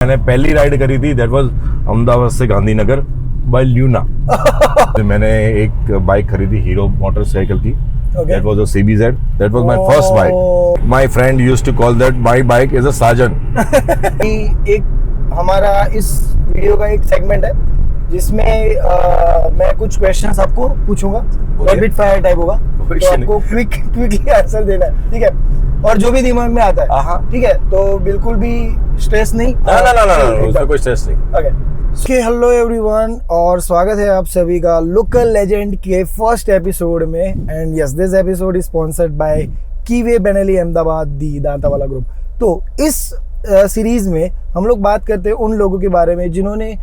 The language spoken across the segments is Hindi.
मैंने पहली राइड करी थी दैट वाज अहमदाबाद से गांधीनगर बाय ल्यूना। मैंने एक बाइक खरीदी हीरो मोटरसाइकिल की। That was a CBZ. That was my first bike. My friend used to call that my bike is a Sajan. एक हमारा इस वीडियो का एक सेगमेंट है जिसमें मैं कुछ क्वेश्चंस आपको पूछूंगा, रैपिड फायर टाइप होगा, तो आपको क्विकली आंसर देना है, ठीक है? और जो भी दिमाग में आता है, ठीक है? तो बिल्कुल भी स्ट्रेस नहीं। ना, उसमें कोई स्ट्रेस नहीं। ओके, हेलो एवरीवन और स्वागत है आप सभी का लोकल लेजेंड के फर्स्ट एपिसोड में। And yes, this episode is sponsored by Keeway Benelli Ahmedabad the Dantawala group. तो इस सीरीज में हम लोग बात करते हैं उन लोगों के बारे में जिन्होंने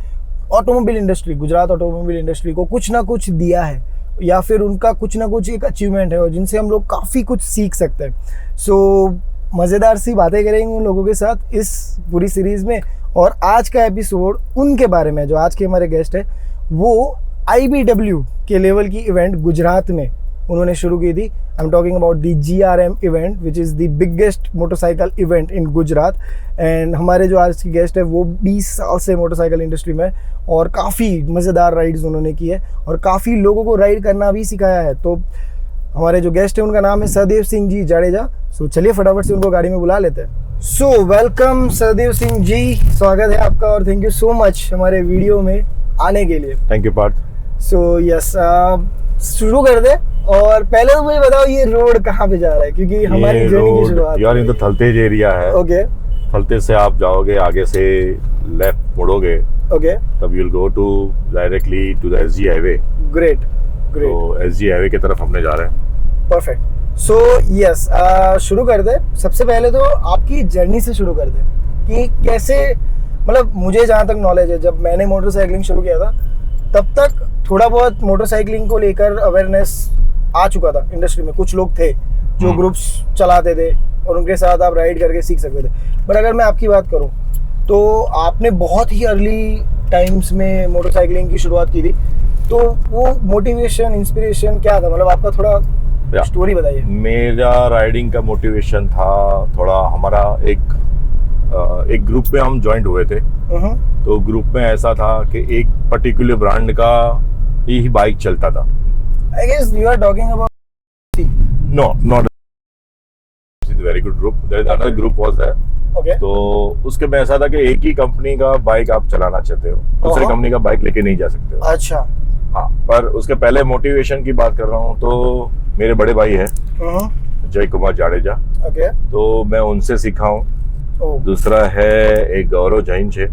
automobile industry, Gujarat automobile industry को कुछ ना कुछ दिया है या फिर उनका कुछ ना कुछ एक अचीवमेंट है और जिनसे हम लोग काफ़ी कुछ सीख सकते हैं। सो मज़ेदार सी बातें करेंगे उन लोगों के साथ इस पूरी सीरीज़ में। और आज का एपिसोड उनके बारे में, जो आज के हमारे गेस्ट है, वो IBW के लेवल की इवेंट गुजरात में उन्होंने शुरू की थी। I am talking about the GRM event which is the biggest motorcycle event in Gujarat. And हमारे जो आज की गेस्ट है वो 20 साल से मोटरसाइकिल इंडस्ट्री में और काफ़ी मज़ेदार राइड्स उन्होंने की है और काफ़ी लोगों को राइड करना भी सिखाया है। तो हमारे जो गेस्ट है उनका नाम है सहदेव सिंह जी जाडेजा। सो चलिए फटाफट से उनको गाड़ी में बुला लेते हैं। सो वेलकम सहदेव सिंह जी, स्वागत है आपका और थैंक यू सो मच हमारे वीडियो में आने के लिए। Thank you Parth. So yes, शुरू कर दे और पहले तो मुझे बताओ ये रोड कहाँ पे जा रहा है, क्योंकि हमारी जर्नी की शुरुआत यार इन द थलतेज एरिया है। ओके, थलतेज से आप जाओगे, आगे से लेफ्ट मुड़ोगे, ओके, तब you will go to directly to the SG highway. Great great. तो SG हाईवे की तरफ हमने जा रहे हैं। परफेक्ट। सो यस, शुरू कर दे। सबसे पहले तो आपकी जर्नी से शुरू कर दे कि कैसे, मतलब मुझे जहाँ तक नॉलेज है, जब मैंने मोटरसाइकिलिंग शुरू किया था तब तक थोड़ा बहुत मोटरसाइकिलिंग को लेकर अवेयरनेस आ चुका था इंडस्ट्री में। कुछ लोग थे जो ग्रुप्स चलाते थे और उनके साथ आप राइड करके सीख सकते थे। बट अगर मैं आपकी बात करूं तो आपने बहुत ही अर्ली टाइम्स में मोटरसाइकिलिंग की शुरुआत की थी। तो वो मोटिवेशन, इंस्पिरेशन क्या था? मतलब आपका थोड़ा स्टोरी बताइए। मेरा राइडिंग का मोटिवेशन था थोड़ा, हमारा एक ग्रुप में हम ज्वाइंट हुए थे। तो ग्रुप में ऐसा था कि एक पर्टिकुलर ब्रांड का ही बाइक चलता था। I guess you are talking about No, not a very good group. There is another group was there. Okay. तो उसके में ऐसा था कि एक ही कंपनी का बाइक आप चलाना चाहते हो, दूसरे कंपनी का बाइक लेके नहीं जा सकते हो। अच्छा। हाँ, पर उसके पहले मोटिवेशन की बात कर रहा हूँ तो मेरे बड़े भाई है जय कुमार जाडेजा। ओके। तो मैं उनसे सीखा हूँ। दूसरा है एक गौरव जैन है,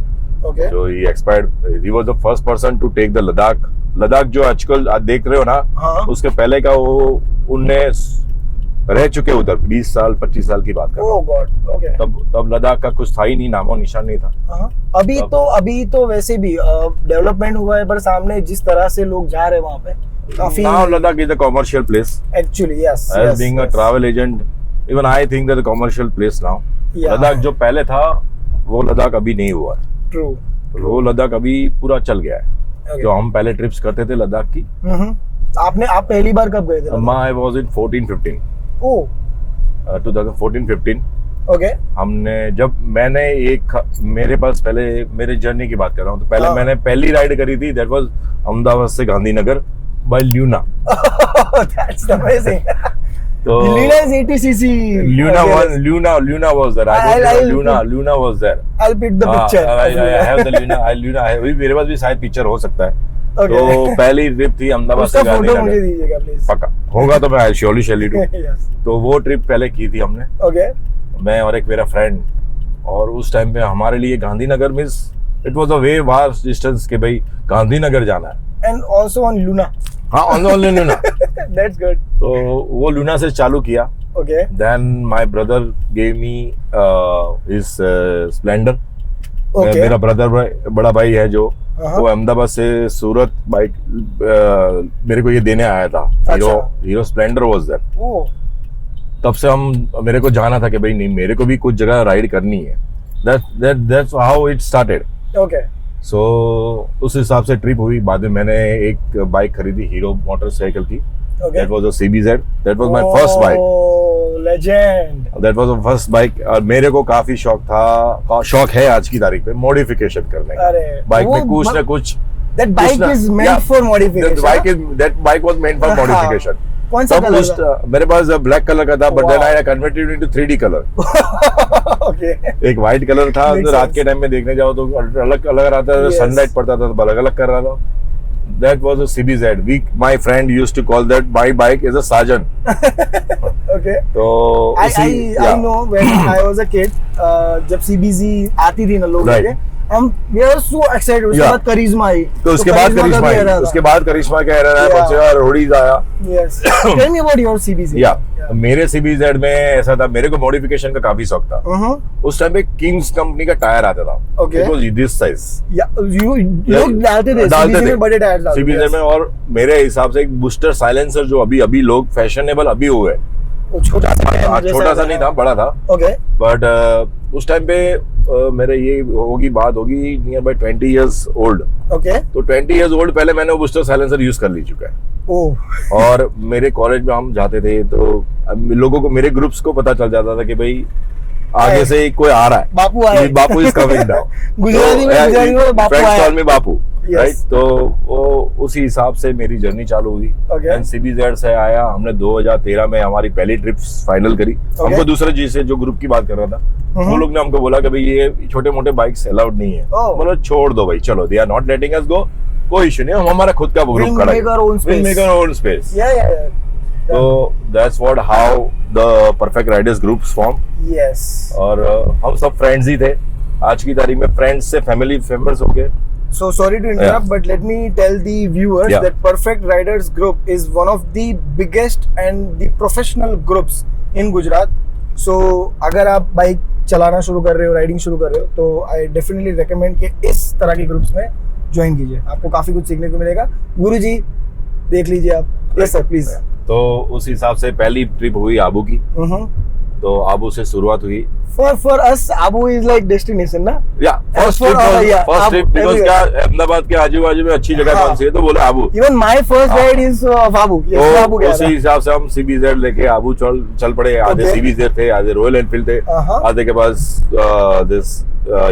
जो ही expired, he was the first person to take the Ladakh जो आजकल आप देख रहे हो ना, उसके पहले का वो उनने रह चुके उधर 20 साल 25 साल की बात कर रहा हूँ। तब लद्दाख का कुछ था ही नहीं, नामो निशान नहीं था। अभी तो वैसे भी डेवलपमेंट हुआ है, पर सामने जिस तरह से लोग जा रहे हैं वहाँ पे काफी। Now Ladakh is a commercial place. Actually, yes. As being a travel agent, even I think that a commercial place now. Ladakh जो पहले था वो लद्दाख अभी नहीं हुआ है। True. वो लद्दाख अभी पूरा चल गया है। जो हम पहले ट्रिप्स करते थे लद्दाख की। आप पहली बार कब गए थे? I was in 14-15. Oh. 2014-15. Okay. हमने जब मेरे पास पहले मेरे जर्नी की बात कर रहा हूँ, तो पहले मैंने पहली राइड करी थी दैट वाज अहमदाबाद से Gandhinagar by Luna. That's amazing. तो Luna is 80 cc. Luna was there. Luna was there. I'll pick the picture. I have the Luna. मेरे पास भी शायद पिक्चर हो सकता है। तो पहली ट्रिप थी अहमदाबाद से गांधीनगर। मुझे दीजिएगा प्लीज। पक्का होगा तो मैं श्योरली शेली डू। तो वो ट्रिप पहले की थी हमने। ओके। मैं और एक मेरा फ्रेंड, और उस टाइम पे हमारे लिए Gandhinagar means it was a way vast distance कि भाई गांधीनगर जाना है। And also on Luna. हाँ, ऑन लूना। That's good. तो वो लूना से चालू किया। Okay. Then my brother gave me his Splendor. मेरा ब्रदर बड़ा भाई है जो, वो अहमदाबाद से सूरत बाइक मेरे को ये देने आया था। Hero Splendor was there. तब से मेरे को जाना था कि भाई नहीं, मेरे को भी कुछ जगह राइड करनी है। That's how it started. Okay. So उस हिसाब से ट्रिप हुई। बाद में मैंने एक बाइक खरीदी हीरो मोटरसाइकिल की। Okay. That was a CBZ. That was my first bike. Oh, legend. That was the first bike. और मेरे को काफी शौक है आज की तारीख में मॉडिफिकेशन करने का. अरे, बाइक वो में कुछ ना कुछ. That bike is meant for modification. That bike was meant for modification. कौन सा कलर था? मेरे पास ब्लैक कलर का था, but then I converted it into 3D color. Okay. एक व्हाइट कलर था, तो रात के टाइम में देखने जाओ तो अलग अलग आता था, सनलाइट पड़ता था तो अलग अलग कर रहा था. That was a CBZ. My friend used to call that my bike is a Sajan. Okay. तो I know when I was a kid, जब CBZ आती थी ना लोगों के, हम we were so excited. उसके बाद करिश्मा आई. तो उसके बाद करिश्मा का एरा आया, बच्चा रोडीज आया. Yes. Tell me about your CBZ. मेरे CBZ में ऐसा था, मेरे को मॉडिफिकेशन का काफी शौक था. उस टाइम पे किंग्स कंपनी का टायर आता था. Okay. It was this size. लोग डालते थे CBZ में, बड़े टायर डालते थे CBZ में. और मेरे हिसाब से एक बूस्टर साइलेंसर जो अभी लोग फैशनेबल अभी हुए, छोटा सा नहीं था, बड़ा था. Okay. बट उस टाइम पे मेरे ये बात होगी near by 20 years old. Okay. तो 20 years old पहले मैंने वो बूस्टर साइलेंसर यूज कर ली चुका है. और मेरे कॉलेज में हम जाते थे तो लोगों को, मेरे ग्रुप्स को पता चल जाता था कि भाई आगे से कोई आ रहा है, बापू इज कमिंग नाउ. गुजराती में बापू. राइट. तो वो उसी हिसाब से मेरी जर्नी चालू हुई. एंड CBZ से आया. हमने 2013 में हमारी पहली ट्रिप फाइनल करी. हमको दूसरे जी से जो ग्रुप की बात कर रहा था, वो लोग ने हमको बोला कि भाई ये छोटे मोटे बाइक्स अलाउड नहीं है. बोलो छोड़ दो भाई, चलो, दे आर नॉट लेटिंग अस गो. कोई इशू नहीं, हम हमारा खुद का ग्रुप करेंगे. We'll make our own space. So that's what how the Perfect Riders groups form. Yes. और हम सब फ्रेंड्स ही थे. आज की तारीख में फ्रेंड्स से फैमिली मेंबर्स हो गए. So sorry to interrupt, but let me tell the viewers that Perfect Riders group is one of the biggest and the professional groups in Gujarat. So अगर आप बाइक चलाना शुरू कर रहे हो, राइडिंग शुरू कर रहे हो, तो I definitely recommend कि इस तरह के ग्रुप्स में ज्वाइन कीजिए. आपको काफी कुछ सीखने को मिलेगा. गुरुजी देख लीजिए आप. Yes sir, please. तो उस हिसाब से पहली ट्रिप हुई आबू की. तो आबू से शुरुआत हुई. For us, Abu is like destination, ना? First trip because क्या अहमदाबाद के आजू बाजू में अच्छी जगह कौन सी है, तो बोले Abu. Even my first ride is of Abu. तो उसी हिसाब से हम CBZ लेके आबू चल पड़े. आधे CBZ थे, आधे रॉयल एनफील्ड थे, आधे के पास this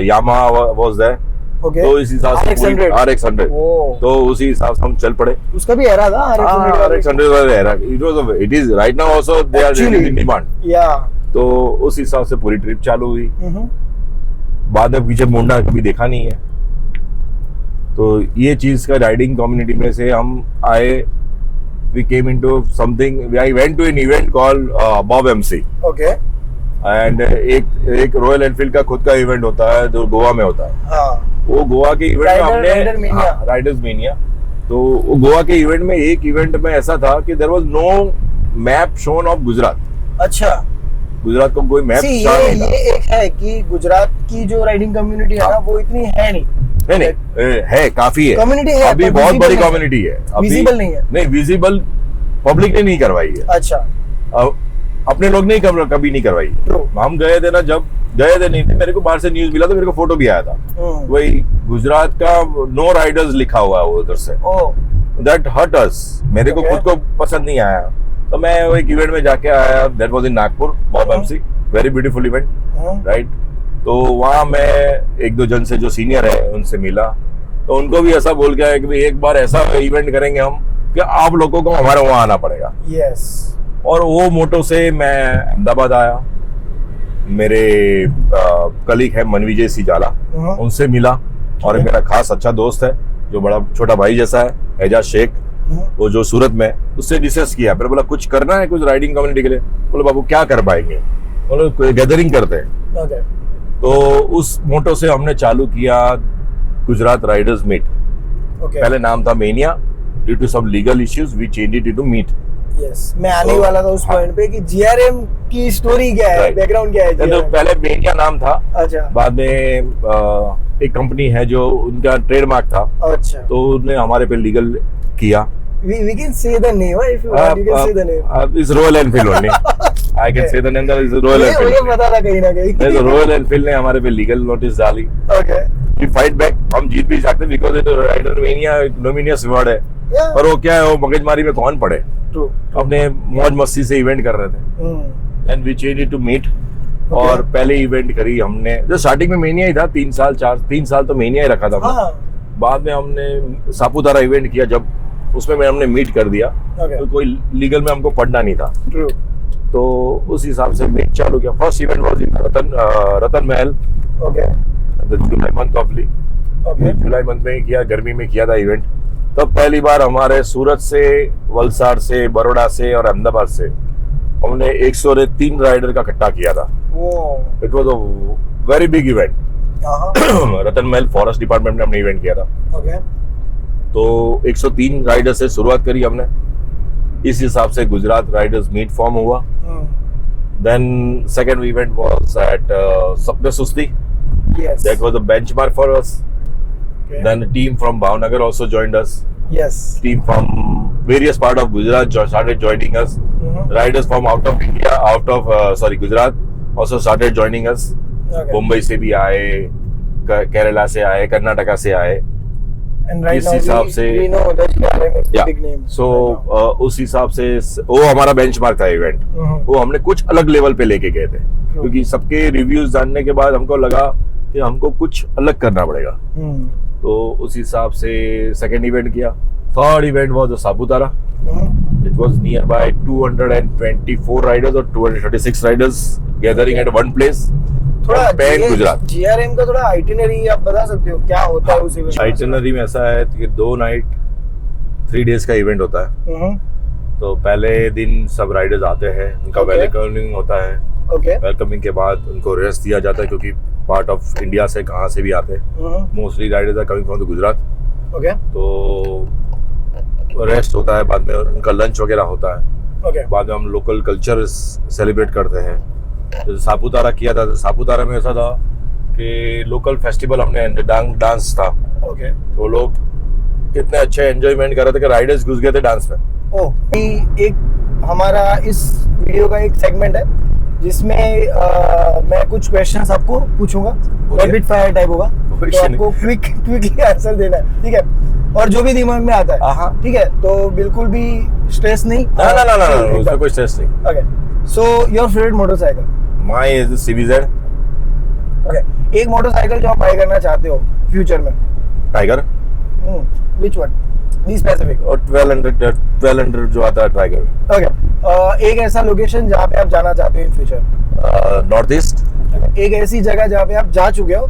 Yamaha was there. तो इस हिसाब से RX100. तो उसी हिसाब से हम चल पड़े. उसका भी एरा था RX100 वाला era. It is right now also they are in demand. तो उस हिसाब से पूरी ट्रिप चालू हुई. बाद में पीछे मुंडा कभी देखा नहीं है. तो ये चीज का राइडिंग कम्युनिटी में से हम आए. We came into something. I went to an event called Bob MC. Okay. And एक रॉयल एनफील्ड का खुद का इवेंट होता है जो गोवा में होता है. वो गोवा के इवेंट में हमने राइडर्स मेनिया. तो वो गोवा के इवेंट में एक इवेंट में ऐसा था कि there was no map shown of Gujarat. अच्छा. गुजरात को कोई मैप शो नहीं था. ये एक है कि गुजरात की जो राइडिंग कम्युनिटी है ना, वो इतनी है नहीं. है काफी है. कम्युनिटी है, अभी बहुत बड़ी कम्युनिटी है. विजिबल नहीं है. नहीं, विजिबल पब्लिक ने नहीं करवाई है. अच्छा. अपने लोग नहीं कभी नहीं करवाई. हम गए थे ना, जब गए थे नहीं थे, मेरे को बाहर से न्यूज मिला तो मेरे को फोटो भी आया था. वही गुजरात का नो राइडर्स लिखा हुआ है वो उधर से. That hurt us. मेरे को खुद को पसंद नहीं आया. तो मैं वो एक इवेंट में जाके आया. That was in Nagpur. Bob MC, very beautiful event. Right. तो वहाँ मैं एक दो जन से जो सीनियर है उनसे मिला. तो उनको भी ऐसा बोल के आया कि भाई एक बार ऐसा इवेंट करेंगे हम कि आप लोगों को हमारे वहाँ आना पड़ेगा. और वो मोटो से मैं अहमदाबाद आया. मेरे कलीग है मनविजय सिजाला, उनसे मिला. और मेरा खास अच्छा दोस्त है जो बड़ा छोटा भाई जैसा है, एजाज शेख, वो जो सूरत में. उससे डिस्कस किया. फिर बोला कुछ करना है कुछ राइडिंग कम्युनिटी के लिए. बोले बाबू क्या कर पाएंगे. बोले गैदरिंग करते हैं. तो उस मोटो से हमने चालू किया गुजरात राइडर्स मीट. पहले नाम था mania. Due to some legal issues we change it to meet. मैं आने वाला था उस पॉइंट पे कि जीआरएम की स्टोरी क्या है, बैकग्राउंड क्या है. तो पहले मेनिया नाम था. अच्छा. बाद में एक कंपनी है जो उनका ट्रेडमार्क था. अच्छा. तो उन्होंने हमारे पे लीगल किया. We can say the name if you want. You can say the name. It's Royal Enfield only. I can say the name that is Royal Enfield. मुझे पता था कहीं ना कहीं. तो Royal Enfield ने हमारे पे लीगल नोटिस डाली. Okay. We fight back. हम जीत भी सकते because ये तो राइडर मेनिया नोमिनियस वर्ड है. पर वो क्या है, वो मगजमारी में कौन पड़े. ट्रू। अपने मौज मस्ती से इवेंट कर रहे थे and we change to meet. और पहले इवेंट करी हमने, जो स्टार्टिंग में मेनिया ही था, 3 साल तो मेनिया ही रखा था। हाँ। बाद में हमने सापुतारा इवेंट किया, जब उसमें हमने मीट कर दिया। तो कोई लीगल में हमको पढ़ना नहीं था। ट्रू। तो उस हिसाब से मीट चालू किया। First event was in Ratan Mahal. Okay. July month ऑफली, July month में ही किया, गर्मी में किया था इवेंट। तब पहली बार हमारे सूरत से, वलसाड़ से, बड़ौदा से और अहमदाबाद से हमने 103 राइडर का इकट्ठा किया था। It was a very big event. Ratan Mahal forest department में हमने इवेंट किया था। ओके। तो 103 राइडर से शुरुआत करी हमने। इस हिसाब से गुजरात राइडर्स मीट फॉर्म हुआ। Then second event was at सपने सुस्ती। Yes. That was a benchmark for us. Okay. Then a team from Bhavnagar also joined us. Yes. Team from various part of Gujarat started joining us. Riders from out of India, Gujarat also started joining us. Okay. Mumbai से भी आए, केरला से आए, कर्नाटका से आए। And right इस now हिसाब से we know that GRM is the big name. So उस हिसाब से वो हमारा बेंचमार्क था इवेंट। वो हमने कुछ अलग लेवल पे लेके गए थे, क्योंकि सबके रिव्यूज जानने के बाद हमको लगा कि हमको कुछ अलग करना पड़ेगा। तो उस हिसाब से सेकंड इवेंट किया। Third event was Saputara. It was near by 224 riders और 236 riders gathering at one place. थोड़ा पैन गुजरात। जीआरएम का थोड़ा आइटिनरी आप बता सकते हो, क्या होता है उस इवेंट? आइटिनरी में ऐसा है कि 2 नाइट 3 डेज का इवेंट होता है। तो पहले दिन सब राइडर्स आते हैं, उनका वेलकमिंग होता है। वेलकमिंग के बाद उनको रेस्ट दिया जाता है, क्योंकि पार्ट ऑफ इंडिया से कहाँ से भी आते हैं। Mostly riders are coming from the Gujarat. तो रेस्ट होता है, बाद में उनका लंच वगैरह होता है। बाद में हम लोकल कल्चर सेलिब्रेट करते हैं। तो सापुतारा किया था, तो सापुतारा में ऐसा था कि लोकल फेस्टिवल हमने डांस था। तो लोग कितने अच्छे एंजॉयमेंट कर रहे थे कि राइडर्स घुस गए थे डांस में। एक हमारा इस वीडियो का एक सेगमेंट है जिसमें मैं कुछ क्वेश्चंस आपको पूछूंगा, रैपिड फायर टाइप होगा। तो आपको क्विकली आंसर देना है, ठीक है? और जो भी दिमाग में आता है, ठीक है? तो बिल्कुल भी स्ट्रेस नहीं। ना, उसमें कोई स्ट्रेस नहीं। Okay. So your favourite motorcycle? My is CBZ। Okay. एक मोटरसाइकिल जो आप बाय करना चाहते हो फ्यूचर में? Tiger. Which one? Be specific. और 1200 जो आता है टाइगर। ओके। एक ऐसा लोकेशन जहाँ पे आप जाना चाहते हो इन फ्यूचर? North east. एक ऐसी जगह जहाँ पे आप जा चुके हो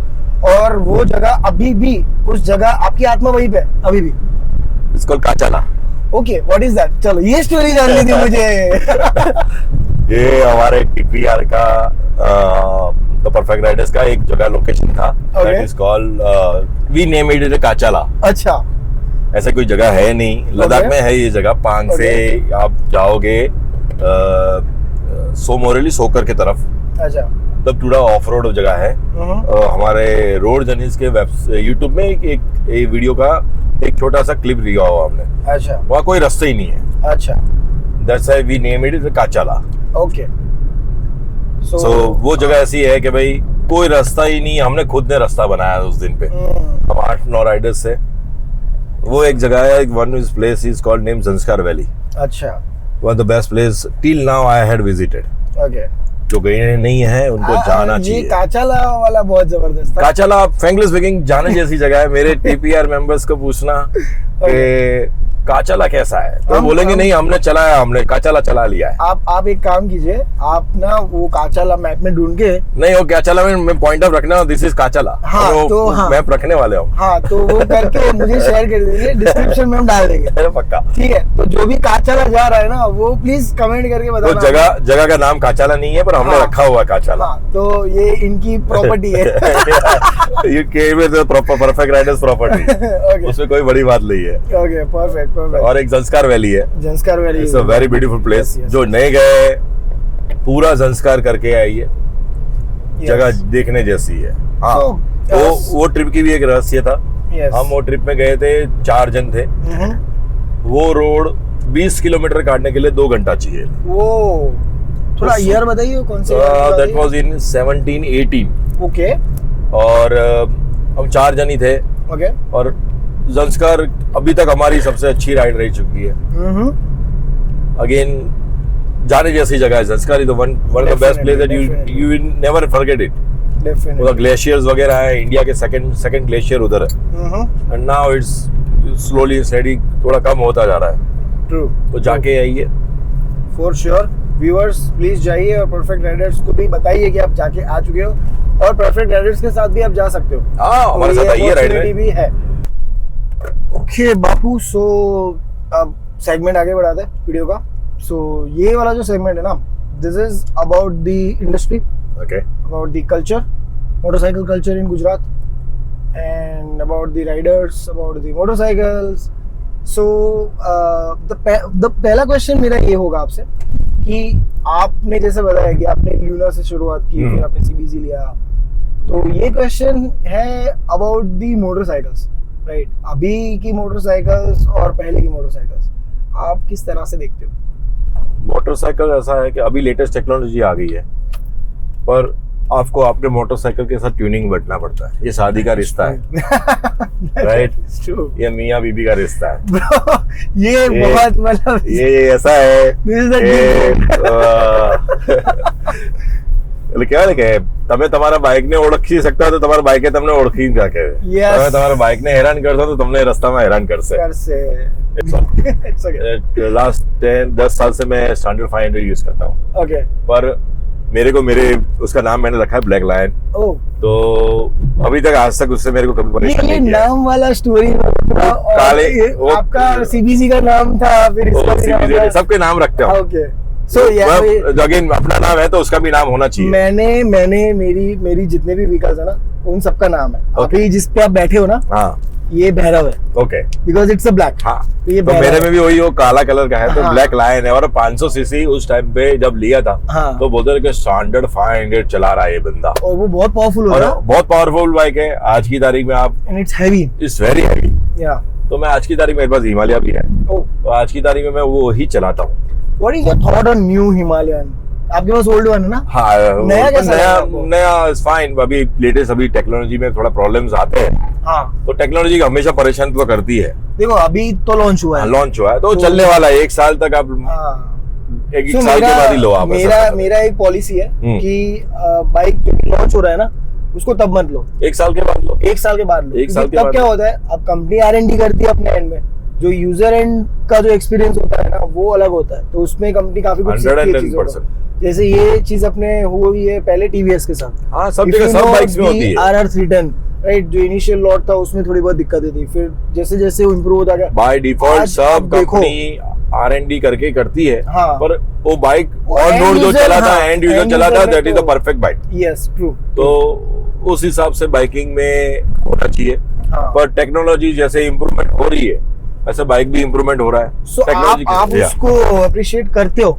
और वो जगह अभी भी, उस जगह आपकी आत्मा वहीं पे अभी भी? It's called Kachala. Okay, what is that? चलो ये स्टोरी जाननी थी मुझे। ये हमारे TPR का द परफेक्ट राइडर्स का एक जगह लोकेशन था। That is called we name it as Kachala. अच्छा। ऐसा कोई जगह है नहीं, लद्दाख में है ये जगह। पांग से आप जाओगे सोमोरेली सोकर की तरफ। अच्छा। तब थोड़ा ऑफ रोड जगह है। हमारे रोड जर्नीज के यूट्यूब में एक वीडियो का एक छोटा सा क्लिप दिया हुआ हमने। अच्छा। वहाँ कोई रास्ता ही नहीं है। अच्छा। That's why we name it as Kachala. Okay. So वो जगह ऐसी है कि भाई कोई रास्ता ही नहीं, हमने खुद ने रास्ता बनाया उस दिन पे। हम 8-9 राइडर्स से। वो एक जगह है, one is place is called name Zanskar valley. अच्छा। One of the best place till now I had visited. Okay. जो गए नहीं है उनको जाना चाहिए। ये काचाला वाला बहुत जबरदस्त था। काचाला फ्रैंकली स्पीकिंग जाने जैसी जगह है। मेरे TPR मेंबर्स को पूछना कि काचाला कैसा है, तो बोलेंगे नहीं हमने चलाया, हमने काचाला चला लिया है। आप एक काम कीजिए, आप ना वो काचाला मैप में ढूंढ के, नहीं वो काचाला में पॉइंट ऑफ रखना, दिस इज काचाला। हाँ, तो हाँ, मैप रखने वाले हम। हाँ, तो वो करके मुझे शेयर कर दीजिए, डिस्क्रिप्शन में हम डाल देंगे। पक्का। ठीक है। तो जो भी काचाला जा रहा है ना, वो प्लीज कमेंट करके बताना। तो जगह का नाम काचाला नहीं है, पर हमने रखा हुआ काचाला। तो ये इनकी प्रॉपर्टी है। ये के में तो परफेक्ट राइडर्स प्रॉपर्टी। उसमें कोई बड़ी बात नहीं है। Okay, perfect. और एक ज़ंस्कार वैली है। Zanskar valley it's a very beautiful place. जो नए गए पूरा ज़ंस्कार करके आइए, जगह देखने जैसी है। हाँ, वो ट्रिप की भी एक रहस्य था। हम वो ट्रिप में गए थे, 4 जन थे। वो रोड 20 किलोमीटर काटने के लिए 2 घंटा चाहिए। वो थोड़ा ईयर बताइए कौन से? That was in 1718। ओके। और हम 4 जन ही थे। ओके। और ज़ंस्कार अभी तक हमारी सबसे अच्छी राइड रह चुकी है। अगेन जाने जैसी जगह है संस्कारी, तो one of the best place that you will never forget it. Definitely उधर ग्लेशियर्स वगैरह है, इंडिया के सेकंड ग्लेशियर उधर है, and now it's slowly steady थोड़ा कम होता जा रहा है। ट्रू, तो जाके आइए फॉर श्योर। व्यूअर्स प्लीज जाइए और परफेक्ट राइडर्स को भी बताइए कि आप जाके आ चुके हो, और परफेक्ट राइडर्स के साथ भी आप जा सकते हो। हाँ, हमारे साथ आइए राइड में भी है। ओके बापू, सो अब सेगमेंट आगे बढ़ाते हैं वीडियो का। सो ये वाला जो सेगमेंट है ना, this is about the industry, okay, about the culture, motorcycle culture in Gujarat, and about the riders, about the motorcycles. So the पहला क्वेश्चन मेरा ये होगा आपसे कि आपने जैसे बताया कि आपने ल्यूना से शुरुआत की, फिर आपने सीबीसी लिया, तो ये क्वेश्चन है अबाउट दी मोटरसाइकिल्स, राइट? अभी की मोटरसाइकिल्स और पहले की मोटरसाइकिल्स आप किस तरह से देखते हो? मोटरसाइकिल ऐसा है कि अभी लेटेस्ट टेक्नोलॉजी आ गई है, पर आपको अपने मोटरसाइकिल के साथ ट्यूनिंग बैठना पड़ता है। ये शादी का रिश्ता है, राइट? ये मियाँ बीबी का रिश्ता है। Bro, ये बहुत मतलब ये ऐसा है એટલે કહેવાય કે તમે તમારા બાઇક ને ઓળખી શકતા તો તમારા બાઇકે તમને ઓળખી ન શકે। તમે તમારા બાઇક ને હેરાન કરશો તો તમને રસ્તામાં હેરાન કરશે। लास्ट 10 साल से मैं स्टैंडर्ड 500 यूज करता हूँ। ओके, पर मेरे उसका नाम मैंने रखा है ब्लैक लायन। तो अभी तक आज तक उससे मेरे को कभी परेशानी नहीं किया। नाम वाला स्टोरी काले आपका सीबीसी का नाम था, फिर इसका सीबीसी सबके नाम रखते हैं। ओके, सो अगेन अपना नाम है तो उसका भी नाम होना चाहिए। मैंने मेरी जितने भी व्हीकल्स है ना, उन सबका नाम है। अभी जिस पे आप बैठे हो ना, हाँ, ये भैरव है। Okay, because it's a black. हाँ, तो मेरे में भी वही वो काला कलर का है, तो ब्लैक लायन है। और 500 सीसी उस टाइम पे जब लिया था, तो बोलते थे स्टैंडर्ड 500 चला रहा है ये बंदा, और वो बहुत पावरफुल हो रहा है। बहुत पावरफुल बाइक है आज की तारीख में। आप it's heavy, it's very heavy. तो मैं आज की तारीख में, मेरे पास हिमालय भी है, तो आज की तारीख में मैं वो ही चलाता हूँ। What is your thought on new Himalayan? आपके पास ओल्ड वन है ना? हाँ, नया इज फाइन। अभी लेटेस्ट अभी टेक्नोलॉजी में थोड़ा प्रॉब्लम्स आते हैं। हाँ, तो टेक्नोलॉजी हमेशा परेशान तो करती है। देखो अभी तो लॉन्च हुआ है, तो चलने वाला है 1 साल तक। आप एक साल के बाद ही लो आप। मेरा एक पॉलिसी है कि बाइक लॉन्च हो रहा है ना, उसको तब मत लो, 1 साल के बाद लो। 1 साल के बाद लो। तब क्या होता है, अब कंपनी R&D करती है अपने एंड में, जो यूजर एंड का जो एक्सपीरियंस होता है ना, वो अलग होता है। तो उसमें कंपनी काफी कुछ सीखती है चीजों को। जैसे ये चीज अपने हुई है पहले टीवीएस के साथ। हाँ, सब जगह सब बाइक्स में होती है। RR 310, राइट, जो इनिशियल लॉट था उसमें थोड़ी बहुत दिक्कतें थी, फिर जैसे जैसे वो इम्प्रूव होता गया। बाय डिफॉल्ट सब कंपनी R&D करके करती है। हाँ, पर वो बाइक और नोड जो चला था, एंड यूजर चला था, that is the perfect bike. Yes, true. तो उस हिसाब से बाइकिंग में होना चाहिए। पर टेक्नोलॉजी जैसे इम्प्रूवमेंट हो रही है, ऐसे बाइक भी इम्प्रूवमेंट हो रहा है। सो आप उसको अप्रिशिएट करते हो,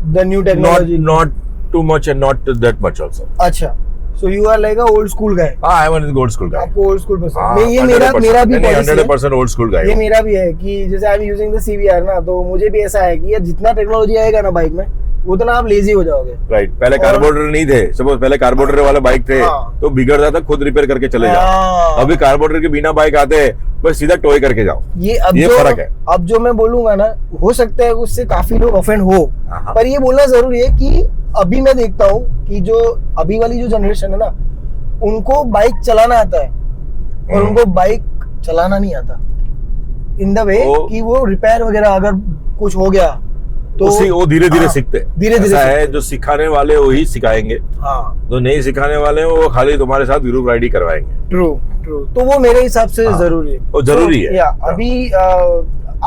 the new technology? Not too much and not that much also. अच्छा, so you are like a old school guy. हां, I am an old school guy. आपको ओल्ड स्कूल पसंद है? ये मेरा भी 100% ओल्ड स्कूल गाय। ये मेरा भी है कि जैसे I am using the CBR ना, तो मुझे भी ऐसा है कि यार जितना टेक्नोलॉजी आएगा ना बाइक में, उतना आप लेजी हो जाओगे। राइट, पहले कार्बोरेटर नहीं थे। सपोज पहले कार्बोरेटर वाले बाइक थे, तो बिगड़ जाता, खुद रिपेयर करके चले जाओ। अभी कार्बोरेटर के बिना बाइक आते हैं, बस सीधा टॉय करके जाओ। ये फर्क है। अब जो मैं बोलूंगा ना, हो सकता है उससे काफी लोग ऑफेंड हो, पर ये बोलना जरूरी है कि अभी मैं देखता हूँ कि जो अभी वाली जो जनरेशन है ना, उनको बाइक चलाना आता है और उनको बाइक चलाना नहीं आता, इन द वे कि वो रिपेयर वगैरह अगर कुछ हो गया तो वो धीरे धीरे सीखते हैं। धीरे धीरे है, जो सिखाने वाले वही सिखाएंगे। हाँ, जो नहीं सिखाने वाले हैं वो खाली तुम्हारे साथ ग्रुप राइड ही करवाएंगे। ट्रू। तो वो मेरे हिसाब से जरूरी है। वो जरूरी है। अभी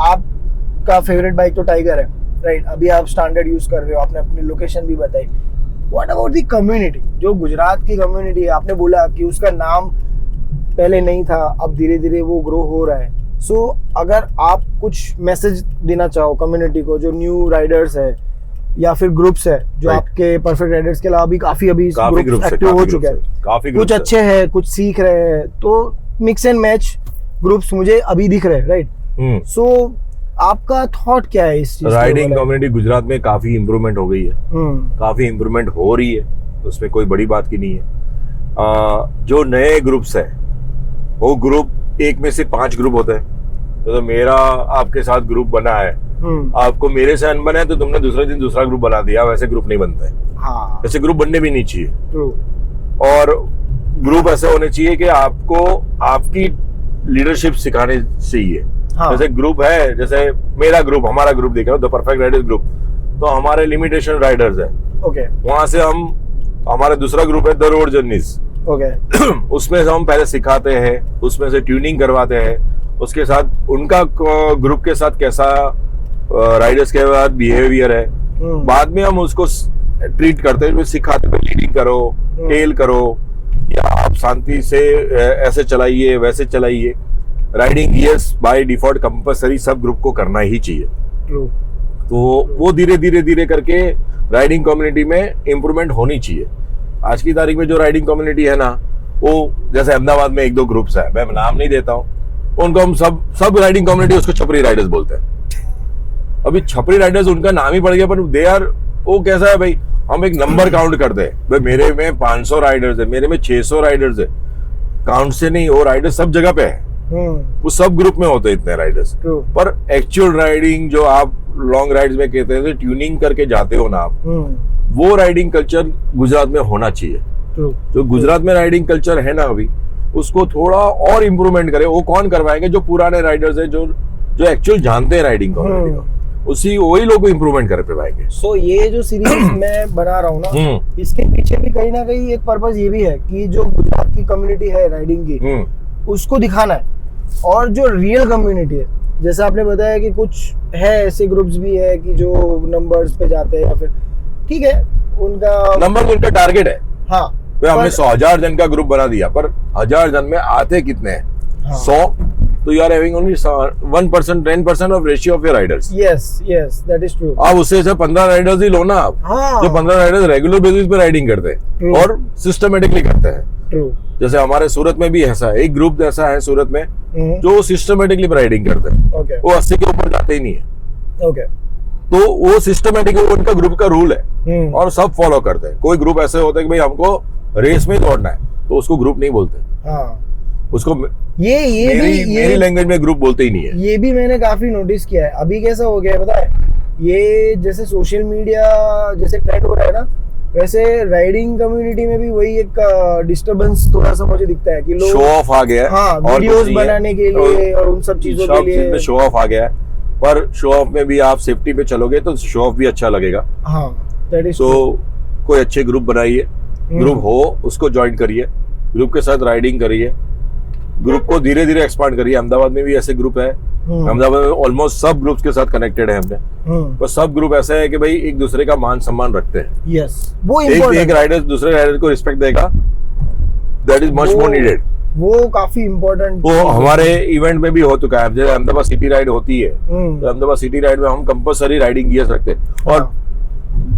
आपका फेवरेट बाइक तो टाइगर है, राइट? अभी आप स्टैंडर्ड यूज कर रहे हो, आपने अपनी लोकेशन भी बताई। व्हाट अबाउट द कम्युनिटी, जो गुजरात की कम्युनिटी है? आपने बोला कि उसका नाम पहले नहीं था, अब धीरे धीरे वो ग्रो हो रहा है। सो अगर आप कुछ मैसेज देना चाहो कम्युनिटी को, जो न्यू राइडर्स है या फिर ग्रुप्स है, जो आपके परफेक्ट राइडर्स के अलावा भी काफी ग्रुप्स एक्टिव हो चुके हैं, कुछ अच्छे हैं, कुछ सीख रहे हैं, तो मिक्स एंड मैच ग्रुप्स मुझे अभी दिख रहे हैं, राइट? सो आपका थॉट क्या है इस चीज? राइडिंग कम्युनिटी गुजरात में काफी इम्प्रूवमेंट हो गई है, काफी इम्प्रूवमेंट हो रही है, उसमें कोई बड़ी बात की नहीं है। जो नए ग्रुप्स है, वो ग्रुप एक में से 5 ग्रुप होते हैं। तो मेरा आपके साथ ग्रुप बना है, आपको मेरे से अनबन है तो तुमने दूसरे दिन दूसरा ग्रुप बना दिया, वैसे ग्रुप नहीं बनते हैं। हाँ, ऐसे ग्रुप बनने भी नहीं चाहिए। ट्रू। और ग्रुप ऐसे होने चाहिए कि आपको आपकी लीडरशिप सिखाने चाहिए। हाँ। जैसे ग्रुप है, जैसे मेरा ग्रुप, हमारा ग्रुप देख रहा हूँ, द परफेक्ट राइडर्स ग्रुप, तो हमारे लिमिटेशन राइडर्स है। ओके। वहां से हम, हमारा दूसरा ग्रुप है द रोड जर्नीज। ओके। उसमें से हम पहले सिखाते हैं, उसमें से ट्यूनिंग करवाते हैं, उसके साथ उनका ग्रुप के साथ कैसा राइडर्स के बाद बिहेवियर है, बाद में हम उसको ट्रीट करते हैं, सिखाते हैं लीडिंग करो, टेल करो, या आप शांति से ऐसे चलाइए वैसे चलाइए। Riding gears by default compulsory सब ग्रुप को करना ही चाहिए। ट्रू। तो वो धीरे धीरे करके राइडिंग कम्युनिटी में इम्प्रूवमेंट होनी चाहिए। आज की तारीख में जो राइडिंग कम्युनिटी है ना, वो जैसे अहमदाबाद में एक दो ग्रुप्स है, मैं नाम नहीं देता हूँ, उनको हम सब राइडिंग कम्युनिटी उसको छपरी राइडर्स बोलते हैं। अभी छपरी राइडर्स उनका नाम ही पड़ गया, पर दे आर, वो कैसा है भाई, हम एक नंबर काउंट करते हैं, भाई मेरे में 500 राइडर्स है, मेरे में 600 राइडर्स है, काउंट से नहीं, वो राइडर्स सब जगह पे है, वो सब ग्रुप में होते हैं इतने राइडर्स। पर एक्चुअल राइडिंग जो आप लॉन्ग राइड्स में कहते हैं, ट्यूनिंग करके जाते हो ना आप, वो राइडिंग कल्चर गुजरात में होना चाहिए। जो गुजरात में राइडिंग कल्चर है ना अभी, उसको थोड़ा और इम्प्रूवमेंट करे। वो कौन करवाएंगे? जो पुराने राइडर्स है, जो एक्चुअल जानते हैं राइडिंग कम्युनिटी को, वही लोग इम्प्रूवमेंट कर पाएंगे। सो ये जो सीरीज मैं बना रहा हूँ ना, इसके पीछे भी कहीं ना कहीं एक पर्पस ये भी है कि जो गुजरात की कम्युनिटी है राइडिंग की, उसको दिखाना है। और जो रियल कम्युनिटी है, जैसा आपने बताया कि कुछ है ऐसे ग्रुप्स भी है कि जो नंबर्स पे जाते हैं, या फिर ठीक है उनका नंबर, उनका टारगेट है। हाँ, हमने 100,000 जन का ग्रुप बना दिया, पर 1000 जन में आते कितने हैं? 100, तो you are having only 1%, 10% of ratio of your riders. Yes, that is true. आप उससे से 15 राइडर्स ही लो ना आप। जो 15 राइडर्स रेगुलर बेसिस पे राइडिंग करते हैं और सिस्टमेटिकली करते हैं। जैसे हमारे सूरत में भी ऐसा है, एक ग्रुप ऐसा है सूरत में जो सिस्टमेटिकली राइडिंग करते हैं। वो 80 के ऊपर जाते ही नहीं है। तो वो सिस्टमेटिक, उनका ग्रुप का रूल है और सब फॉलो करते हैं। कोई ग्रुप ऐसे होते हैं कि भाई हमको रेस में दौड़ना है, तो उसको ग्रुप नहीं बोलते। उसको मेरी लैंग्वेज में ग्रुप बोलते ही नहीं है। ये भी मैंने काफी नोटिस किया है। अभी कैसा हो गया है पता है, ये जैसे सोशल मीडिया जैसे ट्रेंड हो रहा है ना, वैसे राइडिंग कम्युनिटी में भी वही एक डिस्टर्बेंस थोड़ा सा मुझे दिखता है कि लोग शो ऑफ आ गया है। हाँ, वीडियोस बनाने के लिए और उन सब चीजों के लिए शो ऑफ आ गया है। पर शो ऑफ में भी आप सेफ्टी पे चलोगे तो शो ऑफ भी अच्छा लगेगा। हाँ, दैट इज सो कोई अच्छे ग्रुप बनाइए, ग्रुप हो उसको ज्वाइन करिए, ग्रुप के साथ राइडिंग करिए, ग्रुप को धीरे धीरे एक्सपांड करिए। अहमदाबाद में भी ऐसे ग्रुप है, अहमदाबाद में ऑलमोस्ट सब ग्रुप्स के साथ कनेक्टेड है हमने। पर सब ग्रुप ऐसे है कि भाई एक दूसरे का मान सम्मान रखते हैं। यस, वो एक राइडर दूसरे राइडर को रिस्पेक्ट देगा, that is much more needed. वो काफी इम्पोर्टेंट, वो हमारे इवेंट में भी हो चुका है। जैसे अहमदाबाद सिटी राइड होती है, तो अहमदाबाद सिटी राइड में हम कंपलसरी राइडिंग गियर्स रखते हैं और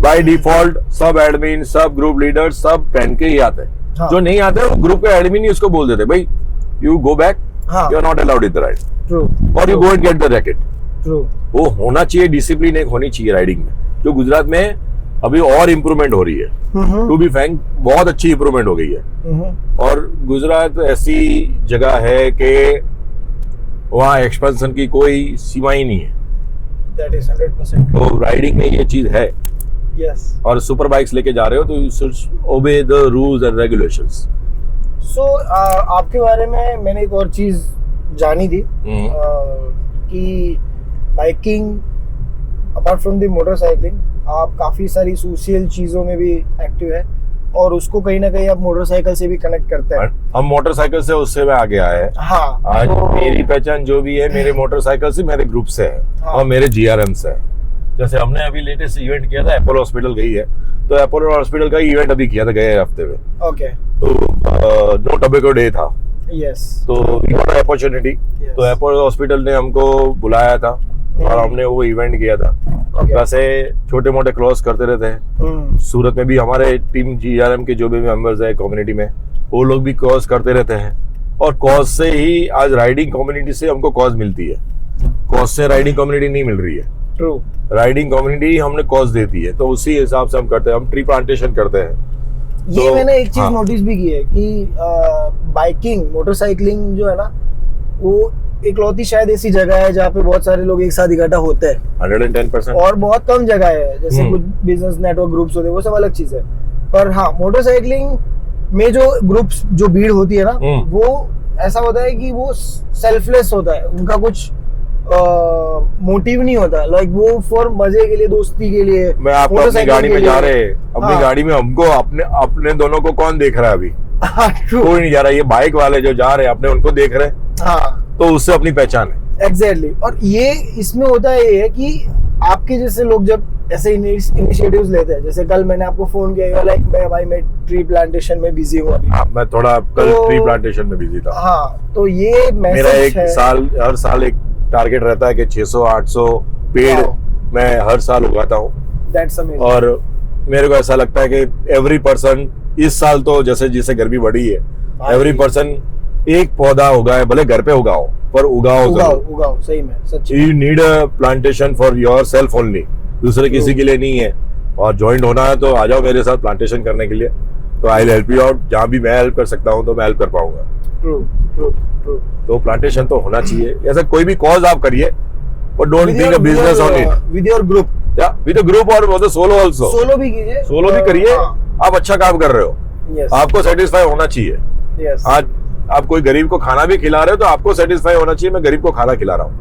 बाय डिफॉल्ट सब एडमिन, सब ग्रुप लीडर सब पहन के ही आते हैं। जो नहीं आते वो ग्रुप के एडमिन ही उसको बोल देते, भाई you go back, you are not allowed in the ride, और you go and get the racket. वो होना चाहिए, डिसिप्लिन एक होनी चाहिए राइडिंग में, जो गुजरात में अभी और इम्प्रूवमेंट हो रही है। टू बी फ्रैंक, बहुत अच्छी इम्प्रूवमेंट हो गई है। और गुजरात ऐसी जगह है कि वहाँ एक्सपेंशन की कोई सीमा ही नहीं है। That is 100%. तो राइडिंग में ये चीज है। Yes. और सुपर बाइक्स लेके जा रहे हो तो you should obey the rules and regulations. So आपके बारे में मैंने एक और चीज जानी थी कि biking apart from the motorcycling आप काफी सारी सोशल चीजों में भी एक्टिव है, और उसको कहीं ना कहीं आप मोटरसाइकिल से भी कनेक्ट करते हैं। हम मोटरसाइकिल से उससे में आगे आए हैं। हाँ, आज मेरी पहचान जो भी है मेरे मोटरसाइकिल से, मेरे ग्रुप से है। हाँ, और मेरे GRM से है। जैसे हमने अभी लेटेस्ट इवेंट किया था, एपोलो हॉस्पिटल गई है, तो एपोलो हॉस्पिटल का इवेंट अभी किया था गए हफ्ते में। ओके। तो नो टोबैको डे था। यस। तो वी गॉट अपॉर्चुनिटी। तो एपोलो हॉस्पिटल ने हमको बुलाया था और हमने वो इवेंट किया था। वैसे छोटे मोटे क्रॉस करते रहते हैं। सूरत में भी हमारे टीम GRM के जो भी मेंबर्स है कम्युनिटी में, वो लोग भी क्रॉस करते रहते हैं। और कॉज से ही आज राइडिंग कम्युनिटी से हमको कॉज मिलती है। कॉज से राइडिंग कम्युनिटी नहीं मिल रही है। ट्रू। राइडिंग कम्युनिटी हमने कॉज देती है, तो उसी हिसाब से हम करते हैं। हम ट्री प्लांटेशन करते हैं। ये तो मैंने एक चीज नोटिस भी की है कि बाइकिंग, मोटरसाइकिलिंग जो है ना, वो इकलौती शायद ऐसी जगह है जहाँ पे बहुत सारे लोग एक साथ इकट्ठा होते हैं 110%। और बहुत कम जगह है, जैसे कुछ बिजनेस नेटवर्क ग्रुप्स होते हैं, वो सब अलग चीज है। पर हाँ, मोटरसाइकिलिंग में जो ग्रुप्स, जो भीड़ होती है ना, वो ऐसा होता है कि वो सेल्फलेस होता है, उनका कुछ मोटिव नहीं होता, लाइक वो फॉर मजे के लिए, दोस्ती के लिए। मैं आपको अपनी गाड़ी में जा रहे, अपनी गाड़ी में हमको अपने दोनों को कौन देख रहा है अभी? कोई नहीं जा रहा। ये बाइक वाले जो जा रहे हैं अपने उनको देख रहे हैं, हाँ, तो उससे अपनी पहचान है। एग्जैक्टली। और ये इसमें होता है ये कि आपके जैसे लोग जब ऐसे इनिशिएटिव्स लेते हैं, जैसे कल मैंने आपको फोन किया, लाइक मैं ट्री प्लांटेशन में बिजी हूँ अभी। मैं थोड़ा कल ट्री प्लांटेशन में बिजी था। हाँ, तो ये मेरा हर साल एक टारगेट रहता है कि 600-800 पेड़ मैं हर साल उगाता हूँ। और मेरे को ऐसा लगता है कि एवरी पर्सन, इस साल तो जैसे गर्मी बढ़ी है, एवरी पर्सन एक पौधा उगाए, भले घर पे उगाओ पर उगाओ सही में, सच्ची। You need a plantation for your self only, दूसरे किसी के लिए नहीं है। और ज्वाइन होना है तो आ जाओ मेरे साथ प्लांटेशन करने के लिए, तो I will help you out. जहाँ भी मैं हेल्प कर सकता हूँ तो मैं हेल्प कर पाऊंगा। ट्रू। तो प्लांटेशन तो होना चाहिए। ऐसा कोई भी कॉज आप करिए, but don't think a business on it. With your group, with a group और सोलो आल्सो। सोलो भी कीजिए, सोलो भी करिए। आप अच्छा काम कर रहे हो, आपको सेटिस्फाई होना चाहिए। आज आप कोई गरीब को खाना भी खिला रहे हो तो आपको सेटिस्फाई होना चाहिए, मैं गरीब को खाना खिला रहा हूँ।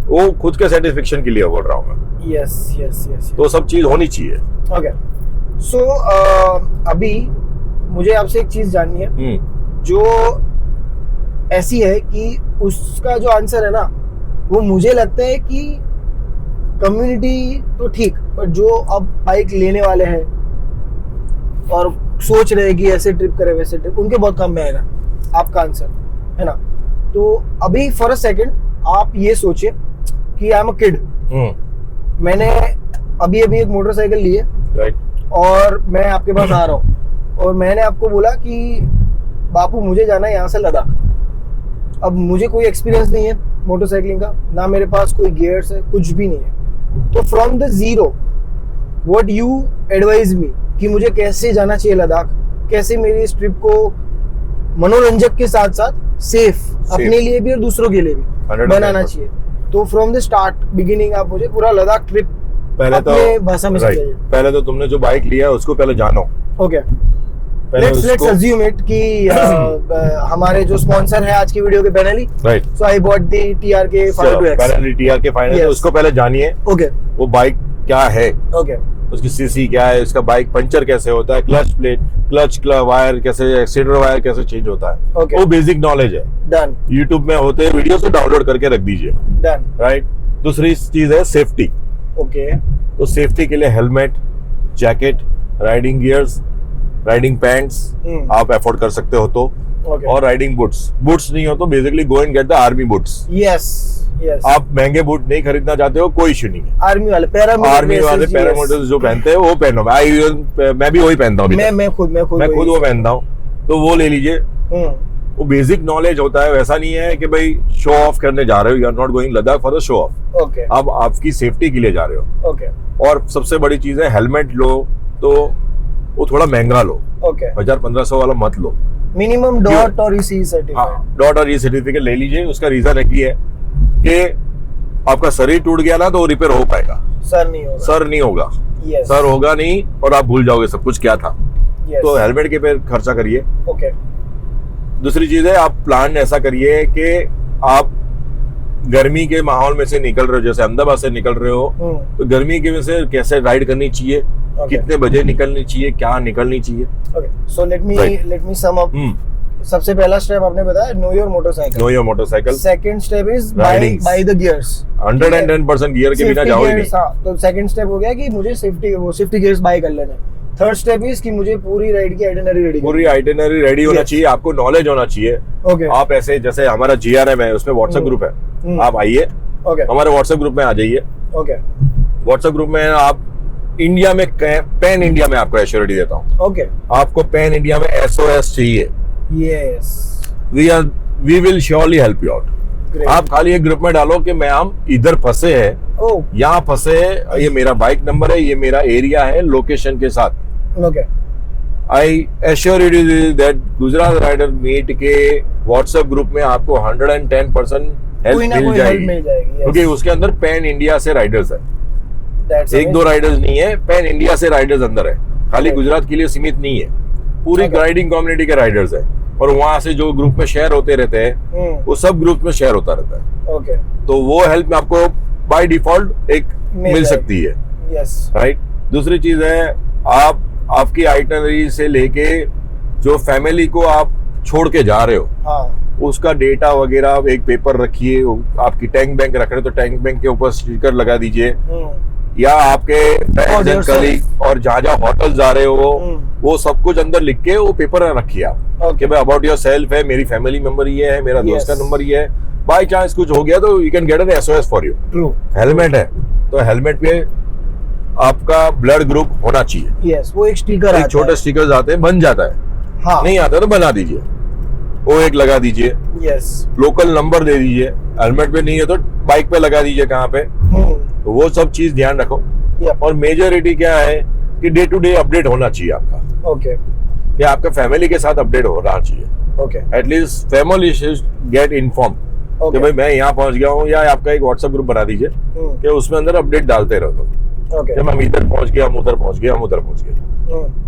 वो खुद के सेटिस्फेक्शन के लिए बोल रहा हूँ मैं। यस। तो सब चीज होनी चाहिए। ओके, सो अभी मुझे आपसे एक चीज जाननी है जो ऐसी है कि उसका जो आंसर है ना, वो मुझे लगता है कि कम्युनिटी तो ठीक, पर जो अब बाइक लेने वाले हैं और सोच रहे हैं कि ऐसे ट्रिप करे वैसे ट्रिप, उनके बहुत कम में आएगा आपका आंसर, है ना। तो अभी फॉर अ सेकंड आप ये सोचिए कि आई एम अ किड, मैंने अभी एक मोटरसाइकिल ली है, और मैं आपके पास आ रहा हूँ और मैंने आपको बोला कि बापू मुझे जाना है यहाँ से लद्दाख। अब मुझे कोई एक्सपीरियंस नहीं है मोटरसाइकिलिंग का, ना मेरे पास कोई गियर्स है, कुछ भी नहीं है। तो from the zero what you advise me कि मुझे कैसे जाना चाहिए लद्दाख, कैसे मेरी इस ट्रिप को मनोरंजक के साथ साथ सेफ अपने लिए भी और दूसरों के लिए भी बनाना चाहिए। तो फ्रॉम द स्टार्ट बिगिनिंग आप मुझे पूरा लद्दाख ट्रिप पहले तो भाषा में समझाइए। पहले तो तुमने जो बाइक लिया है उसको पहले जानो। ओके, लेट्स अज्यूम इट कि हमारे जो स्पॉन्सर है आज की वीडियो के Benelli, right. So I bought the TRK 502X, Benelli TRK 502, उसको पहले जानिए। ओके, वो बाइक क्या है, ओके, उसकी सीसी क्या है, उसका बाइक पंचर कैसे होता है, क्लच प्लेट, क्लच वायर कैसे, एक्सीलरेटर वायर कैसे चेंज होता है, okay. वो बेसिक नॉलेज है। डन। यूट्यूब में होते हैं वीडियो, तो डाउनलोड करके रख दीजिए। Done, right. दूसरी चीज है सेफ्टी। ओके, तो सेफ्टी के लिए helmet, jacket, riding gears, riding pants आप अफोर्ड कर सकते हो तो, okay. और राइडिंग बूट्स नहीं हो तो basically go and get the army boots. Yes. आप महंगे बूट नहीं खरीदना चाहते हो, कोई इश्यू नहीं है। आर्मी वाले पैरामोटर्स जो पहनते हैं वो पहनो। मैं भी वही पहनता हूँ, मैं खुद वो पहनता हूँ, तो वो ले लीजिए। वो बेसिक नॉलेज होता है, वैसा नहीं है कि भाई शो ऑफ करने जा रहे हो। You are not going Ladakh for the show off. Okay, अब आपकी सेफ्टी के लिए जा रहे हो। ओके, और सबसे बड़ी चीज है हेलमेट लो, तो वो थोड़ा महंगा लो। ओके, 1000-1500 वाला मत लो। मिनिमम डॉट और ई सर्टिफिकेट। डॉट और ई सर्टिफिकेट ले लीजिए। उसका रीजन है कि आपका शरीर टूट गया ना तो रिपेयर हो पाएगा, सर नहीं होगा। सर होगा नहीं और आप भूल जाओगे सब कुछ क्या था। तो हेलमेट के पे खर्चा करिए। ओके। दूसरी चीज है, आप प्लान ऐसा करिए कि आप गर्मी के माहौल में से निकल रहे हो, जैसे अहमदाबाद से निकल रहे हो, तो गर्मी की वजह से कैसे राइड करनी चाहिए, कितने बजे निकलनी चाहिए, क्या निकलनी चाहिए। Okay, so let me sum up. सबसे पहला स्टेप आपने बताया know your motorcycle. Second step is by the gears. 110% gear के बिना जाओ ही नहीं। तो सेकंड स्टेप हो गया कि मुझे सेफ्टी गियर्स बाय कर लेना। थर्ड स्टेप इज कि मुझे पूरी राइड की आइटिनरी रेडी होना चाहिए। आपको नॉलेज होना चाहिए। ओके, आप ऐसे जैसे हमारा GRM है, उसमें व्हाट्सएप ग्रुप है, आप आइए हमारे व्हाट्सएप ग्रुप में आ जाइए। ओके, व्हाट्सएप ग्रुप में आप इंडिया में, पैन इंडिया में आपको एश्योरिटी देता हूँ। ओके, आपको पैन इंडिया में SOS चाहिए, yes, we will surely help you out. आप खाली एक ग्रुप में डालो कि मैं हम इधर फंसे हैं, यहाँ फंसे हैं, ये मेरा बाइक नंबर है, ये मेरा एरिया है, लोकेशन के साथ। Okay, I assure you that Gujarat rider meet के व्हाट्सएप ग्रुप में आपको 110% हेल्प मिल जाएगी, क्योंकि उसके अंदर पैन इंडिया से राइडर्स है। एक दो राइडर्स नहीं है, पैन इंडिया से राइडर्स अंदर है, खाली गुजरात के लिए सीमित नहीं है, पूरी राइडिंग कम्युनिटी के राइडर्स है। और वहां से जो ग्रुप में शेयर होते रहते हैं वो सब ग्रुप में शेयर होता रहता है। तो वो हेल्प में आपको बाय डिफॉल्ट एक मिल सकती है। राइट। दूसरी चीज है, आप आपकी आइटनरी से लेके जो फैमिली को आप छोड़ के जा रहे हो उसका डेटा वगैरह एक पेपर रखिए। आपकी टैंक बैंक रख रहे हो तो टैंक बैंक के ऊपर स्टिकर लगा दीजिए, या आपके कलीग और जहाँ जहाँ होटल जा रहे हो वो सब कुछ अंदर लिख के वो पेपर रखिए आप कि भाई अबाउट योर सेल्फ है, मेरी फैमिली मेंबर ये है, मेरा दोस्त का नंबर ये है, बाय चांस कुछ हो गया तो you can get an SOS for you. Helmet है तो हेलमेट पे आपका ब्लड ग्रुप होना चाहिए। वो एक स्टिकर, एक छोटे स्टिकर आते हैं, बन जाता है। नहीं आता तो बना दीजिए, वो एक लगा दीजिए। लोकल नंबर दे दीजिए, हेलमेट पे नहीं है तो बाइक पे लगा दीजिए कहाँ पे। तो वो सब चीज ध्यान रखो। और मेजोरिटी क्या है कि डे टू डे अपडेट होना चाहिए आपका। कि आपका फैमिली के साथ अपडेट होना चाहिए। At least family should get inform कि भाई मैं यहाँ पहुंच गया हूँ, या आपका एक व्हाट्सएप ग्रुप बना दीजिए कि उसमें अंदर अपडेट डालते रहो जब हम इधर पहुंच गए, हम उधर पहुंच गए, हम उधर पहुंच गए।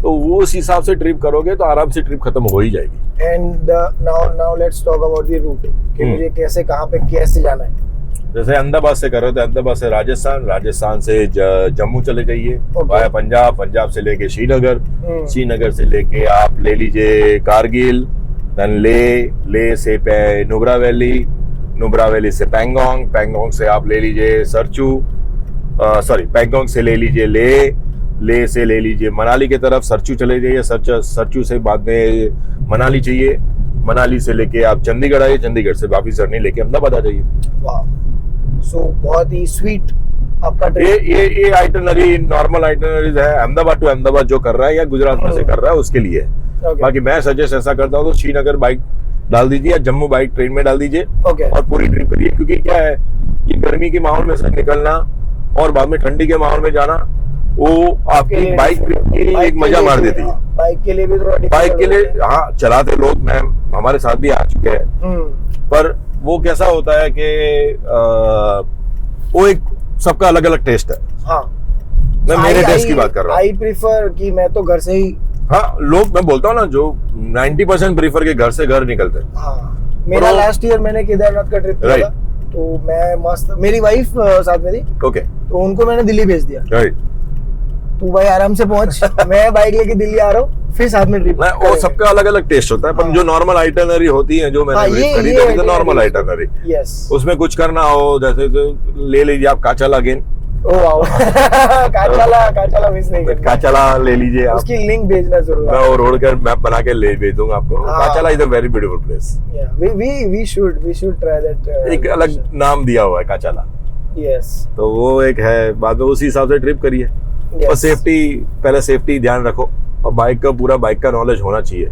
तो वो उस हिसाब से ट्रिप करोगे तो आराम से ट्रिप खत्म हो ही जाएगी। And now let's talk about the route कि मुझे कैसे, कहाँ पे, कैसे जाना है। जैसे अहमदाबाद से कर रहे हो तो अहमदाबाद से राजस्थान, राजस्थान से जम्मू चले जाइए, वाया पंजाब, पंजाब से लेके श्रीनगर, श्रीनगर से लेके आप ले लीजिए कारगिल, देन ले से नुब्रा वैली, नुब्रा वैली से पैंगोंग, पैंगोंग से आप ले लीजिए पैंगोंग से ले लीजिए ले से ले लीजिए मनाली की तरफ, सरचू चले जाइए, सरचू से बाद में मनाली चाहिए, मनाली से लेके आप चंडीगढ़ आइए, चंडीगढ़ से वापिस जर्नी लेके अहमदाबाद आ जाइए। सो बहुत ही स्वीट आपका ये आइटनरी नॉर्मल आइटनरीज है। अहमदाबाद टू अहमदाबाद जो कर रहा है या गुजरात में से कर रहा है उसके लिए है। बाकी मैं सजेस्ट ऐसा करता हूँ तो श्रीनगर बाइक डाल दीजिए या जम्मू बाइक ट्रेन में डाल दीजिए और पूरी ट्रिप करिए। क्योंकि क्या है, ये गर्मी के माहौल में से निकलना और बाद में ठंडी के माहौल में जाना, वो आपकी बाइक ट्रिप के लिए एक मजा मार देती है। बाइक के लिए भी थोड़ा, बाइक के लिए हाँ चलाते लोग, मैं हमारे साथ भी आ चुके हैं, पर वो कैसा होता है कि वो एक सबका अलग अलग टेस्ट है। मैं मेरे टेस्ट की बात कर रहा हूँ। आई प्रीफर कि मैं तो घर से ही, लोग, मैं बोलता हूँ ना, जो 90% प्रीफर के घर से घर निकलते हैं। मेरा लास्ट ईयर मैंने केदारनाथ का ट्रिप किया था, तो मैं मस्त, मेरी वाइफ साथ में थी, तो उनको मैंने दिल्ली भेज दिया। तू भाई आराम से पहुंच, मैं बाइक लेके दिल्ली आ रहा हूँ, फिर साथ में ट्रिप। वो सबका अलग अलग टेस्ट होता है, पर जो नॉर्मल आइटनरी होती है, जो मैंने खरीदी है नॉर्मल आइटनरी, उसमें कुछ करना हो, जैसे ले लीजिए आप काचाला गेन, काचाला मिस नहीं करना, काचाला ले लीजिए आप, उसकी लिंक भेजना जरूर, मैं वो रोड का मैप बना के ले भेज दूंगा आपको। Kachala is a very beautiful place. We should try that. एक अलग नाम दिया हुआ है काचाला। तो वो एक है, बाद में उसी हिसाब से ट्रिप करिए। और सेफ्टी, पहले सेफ्टी ध्यान रखो, और बाइक का नॉलेज होना चाहिए।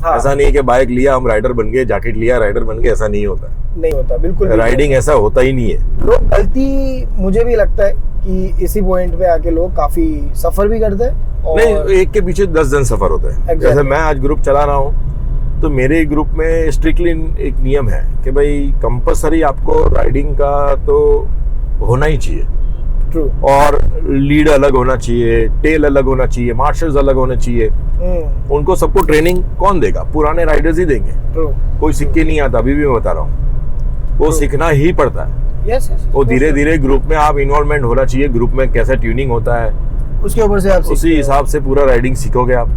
ऐसा नहीं है कि बाइक लिया हम राइडर बन गए, जैकेट लिया राइडर बन गए, ऐसा नहीं होता बिल्कुल। राइडिंग ऐसा होता ही नहीं है। लोग गलती, मुझे भी लगता है कि इसी पॉइंट पे आके लोग काफी सफर भी करते हैं। और नहीं, एक के पीछे 10 जन सफर होते हैं। जैसे मैं आज ग्रुप चला रहा हूँ, तो मेरे ग्रुप में स्ट्रिक्टली एक नियम है कि भाई कंपलसरी आपको राइडिंग का तो होना ही चाहिए। और लीड अलग होना चाहिए, टेल अलग होना चाहिए, मार्शल्स अलग होने चाहिए। उनको सबको ट्रेनिंग कौन देगा? पुराने राइडर्स ही देंगे। कोई सीख के नहीं आता, अभी भी मैं बता रहा हूँ, वो सीखना ही पड़ता है। वो धीरे धीरे ग्रुप में आप इन्वॉल्वमेंट होना चाहिए, ग्रुप में कैसे ट्यूनिंग होता है उसके ऊपर से आप उसी हिसाब से पूरा राइडिंग सीखोगे आप।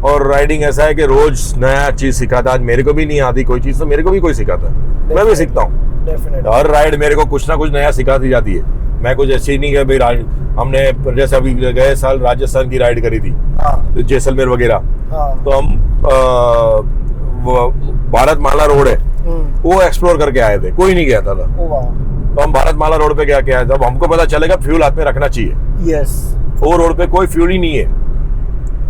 और राइडिंग ऐसा है कि रोज नया चीज सिखाता। आज मेरे को भी नहीं आती कोई चीज, तो मेरे को भी कोई सिखाता है, मैं भी सीखता हूँ। हर राइड मेरे को कुछ ना कुछ नया सिखाती जाती है। मैं कुछ ऐसी नहीं है भाई, हमने जैसे अभी गए साल राजस्थान की राइड करी थी, तो जैसलमेर वगैरह, तो हम भारतमाला रोड है वो एक्सप्लोर करके आए थे, कोई नहीं गया था। तो हम भारतमाला रोड पे क्या आए थे, अब हमको पता चलेगा फ्यूल हाथ में रखना चाहिए। वो रोड पे कोई फ्यूल ही नहीं है,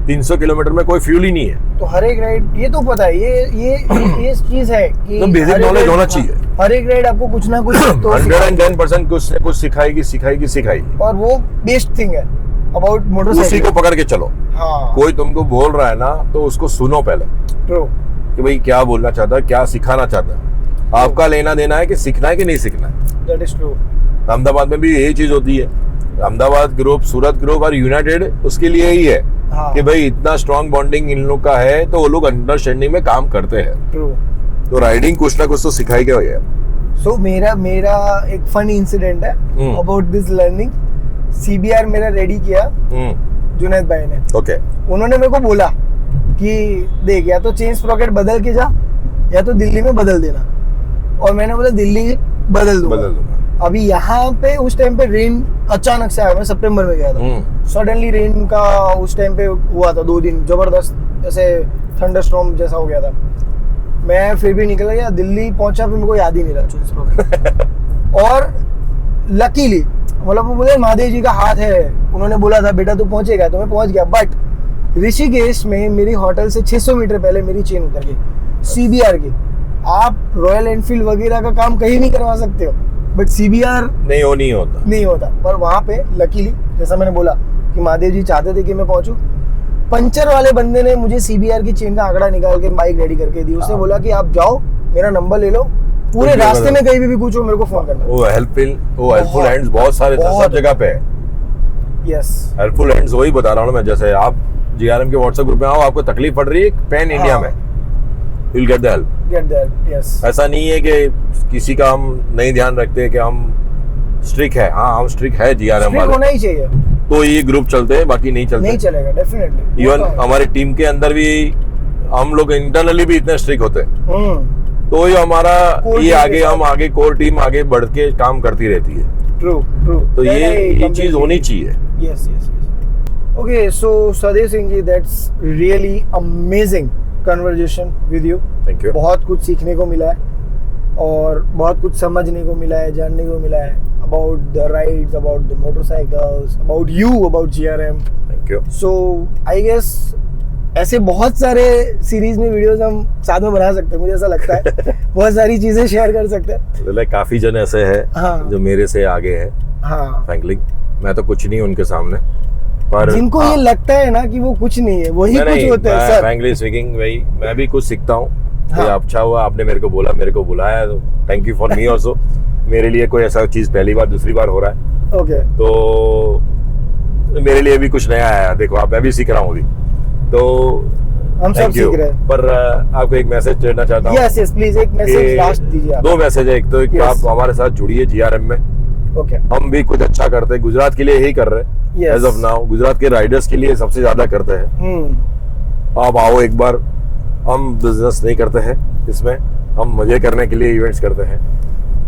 300 किलोमीटर में कोई फ्यूल ही नहीं है। तो हर एक राइड, ये तो पता है, ये चीज है कि तो बेसिक नॉलेज होना चाहिए। हर एक राइड आपको कुछ ना कुछ तो 110% कुछ न कुछ सिखाएगी। और वो बेस्ट थिंग है अबाउट मोटरसाइकिल, उसी को पकड़ के चलो। हाँ कोई तुमको बोल रहा है ना तो उसको सुनो पहले ट्रू कि भाई क्या बोलना चाहता है, क्या सिखाना चाहता है। आपका लेना देना है कि सीखना है कि नहीं सीखना है। That is true. अहमदाबाद में भी यही चीज होती है। अहमदाबाद ग्रुप, सूरत ग्रुप और यूनाइटेड उसके लिए ही है हाँ कि भाई इतना स्ट्रांग बॉन्डिंग इन लोग का है तो वो लोग अंडरस्टैंडिंग में काम करते हैं। ट्रू। तो राइडिंग कुछ ना कुछ तो सिखाई गया है। सो मेरा एक फनी इंसिडेंट है अबाउट दिस लर्निंग। CBR मेरा रेडी किया जुनैद भाई ने। ओके। उन्होंने मेरे को बोला कि देख या तो चेन स्प्रॉकेट बदल के जा या तो दिल्ली में बदल देना, और मैंने बोला दिल्ली बदल दूंगा। अभी यहाँ पे उस टाइम पे रेन अचानक से आया, मैं सितंबर में गया था, सडनली रेन का उस टाइम पे हुआ था 2 दिन जबरदस्त, ऐसे थंडरस्टॉर्म जैसा हो गया था। मैं फिर भी निकल गया, दिल्ली पहुंचा फिर मेरे को याद ही नहीं रहा चेन स्प्रॉकेट। और लकीली मतलब वो बोले महादेव जी का हाथ है, उन्होंने बोला था बेटा तू पहुंचेगा, तो मैं पहुंच गया। बट ऋषिकेश में मेरी होटल से 600 मीटर पहले मेरी चेन उतर गई CBR की। आप रॉयल एनफील्ड वगैरह का काम कहीं नहीं करवा सकते हो, बट CBR नहीं होता। पर वहां पे लकीली जैसा मैंने बोला कि महादेव जी चाहते थे कि मैं पहुंचूं, पंचर वाले बंदे ने मुझे CBR की चेन का आंकड़ा निकाल के बाइक रेडी करके दी। उसने बोला कि आप जाओ, मेरा नंबर ले लो, पूरे रास्ते में कहीं भी कुछ हो मेरे को फोन करना। वो हेल्पफुल हैंड्स बहुत सारे सब जगह पे है। यस हेल्पफुल हैंड्स वही बता रहा हूँ मैं। जैसे आप GRM के व्हाट्सएप ग्रुप में आओ, आपको तकलीफ पड़ रही है पैन इंडिया में, you will get the help. Yes ऐसा नहीं है कि किसी का हम नहीं ध्यान रखते कि हम स्ट्रिक्ट है। हाँ हम स्ट्रिक्ट है GRM वाले, होना ही चाहिए, तो ये ग्रुप चलते हैं, बाकी नहीं चलते। नहीं चलेगा डेफिनेटली। इवन हमारी टीम के अंदर भी हम लोग इंटरनली भी इतने स्ट्रिक्ट होते हैं, तो ये हमारा ये आगे कोर टीम आगे बढ़ के काम करती रहती है। ट्रू। तो ये चीज होनी चाहिए। Yes. Okay, so Sadev Singh ji, that's really amazing conversation with you. Thank you. बहुत कुछ सीखने को मिला है और बहुत कुछ समझने को मिला है, जानने को मिला है about the rides, about the motorcycles, about you, about GRM। Thank you. So I guess ऐसे बहुत सारे सीरीज में वीडियोस हम साथ में बना सकते हैं, मुझे ऐसा लगता है। बहुत सारी चीजें शेयर कर सकते हैं। काफी जन ऐसे हैं जो मेरे से आगे हैं। हाँ, फ्रैंकली मैं तो कुछ नहीं उनके सामने, पर जिनको ये लगता है ना कि वो कुछ नहीं है, वही कुछ होते हैं सर। फ्रैंकली स्पीकिंग भाई, मैं भी कुछ सीखता हूँ। हाँ। अच्छा हुआ आपने मेरे को बुलाया, तो thank you for me also. मेरे लिए कोई ऐसा चीज पहली बार दूसरी बार हो रहा है। ओके। तो मेरे लिए भी कुछ नया आया। देखो आप, मैं भी सीख रहा हूँ अभी, तो हम सब सीख रहे हैं। पर आपको एक मैसेज देना चाहता हूँ। यस प्लीज, एक मैसेज लास्ट दीजिए आप। 2 मैसेज है। एक तो कि आप हमारे साथ जुड़िए GRM में। ओके। हम भी कुछ अच्छा करते हैं, गुजरात के लिए यही कर रहे हैं एज ऑफ नाउ। गुजरात के राइडर्स के लिए सबसे ज्यादा करते हैं। आप आओ एक बार। हम बिजनेस नहीं करते हैं इसमें, हम मजे करने के लिए इवेंट्स करते हैं।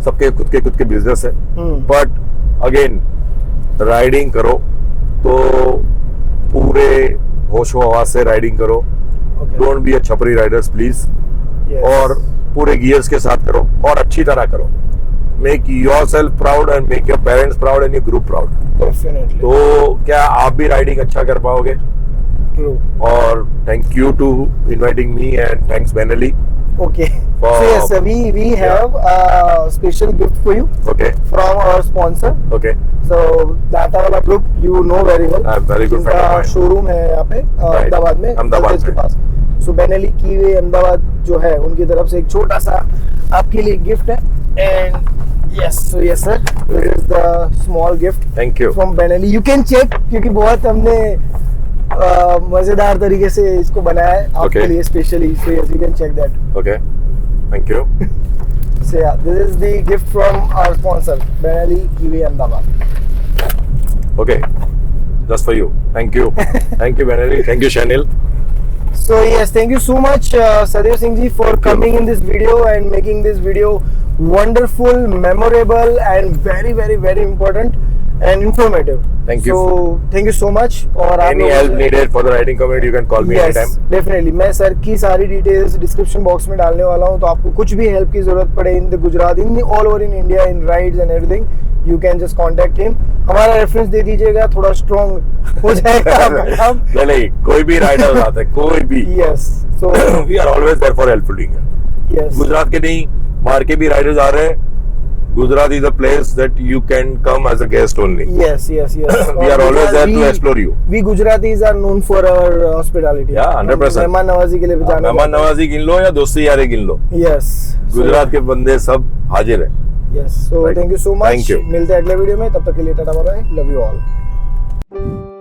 सबके खुद के बिजनेस है, बट अगेन राइडिंग करो तो पूरे होशो हवास से राइडिंग करो। डोंट बी अ छपरी राइडर्स प्लीज। और पूरे गियर्स के साथ करो और अच्छी तरह करो। Make yourself proud and make your parents proud and your group proud. Definitely. तो क्या आप भी राइडिंग अच्छा कर पाओगे? और thank you to inviting me and thanks Benelli. Okay. So yes, we have a special gift for you. Okay. From our sponsor. Okay. So Dantawala Group, you know very well. I'm very good friend of mine. Showroom है यहाँ पे अहमदाबाद में, अहमदाबाद के पास। So बेनेली कीवे अहमदाबाद जो है, उनकी तरफ से एक छोटा सा आपके लिए गिफ्ट है। And yes, so yes sir, this is the small gift. Thank you. From Benelli, you can check, क्योंकि बहुत हमने मजेदार तरीके से इसको बनाया है आपके लिए specially, so yes, you can check that. Okay, thank you. So yeah, this is the gift from our sponsor, Benelli Kiwi Ahmedabad. Okay, just for you. Thank you. Thank you Benelli. Thank you Shanil. So yes, thank you so much Sadev Singh ji for coming in this video and making this video wonderful, memorable and very very very important and informative. Thank you. So thank you so much. और any help needed for the riding community, you can call me anytime. Definitely. मैं सर की सारी डिटेल्स डिस्क्रिप्शन बॉक्स में डालने वाला हूँ, तो आपको कुछ भी हेल्प की जरूरत पड़े in the Gujarat, in all over in India, in rides and everything, you can just contact him. हमारा रेफरेंस दे दीजिएगा, थोड़ा स्ट्रॉन्ग हो जाएगा आपका काम। नहीं, कोई भी राइडर आता है, कोई भी। Yes, so we are always there for helpful. Yes, Gujarat के नहीं, बाहर के भी राइडर्स आ रहे हैं, Gujarat is a place that you can come as a guest only. Yes. We are always there to explore you. We Gujaratis are known for our hospitality. Yeah, 100%. मेहमान नवाजी के लिए भी जाना मेहमान नवाजी गिन लो या दोस्ती यारी गिन लो, Yes. गुजरात के बंदे सब हाजिर है. Yes. So Right. thank you so much. Thank you. मिलते हैं अगले वीडियो में, तब तक के लिए tata bye bye. Love you all.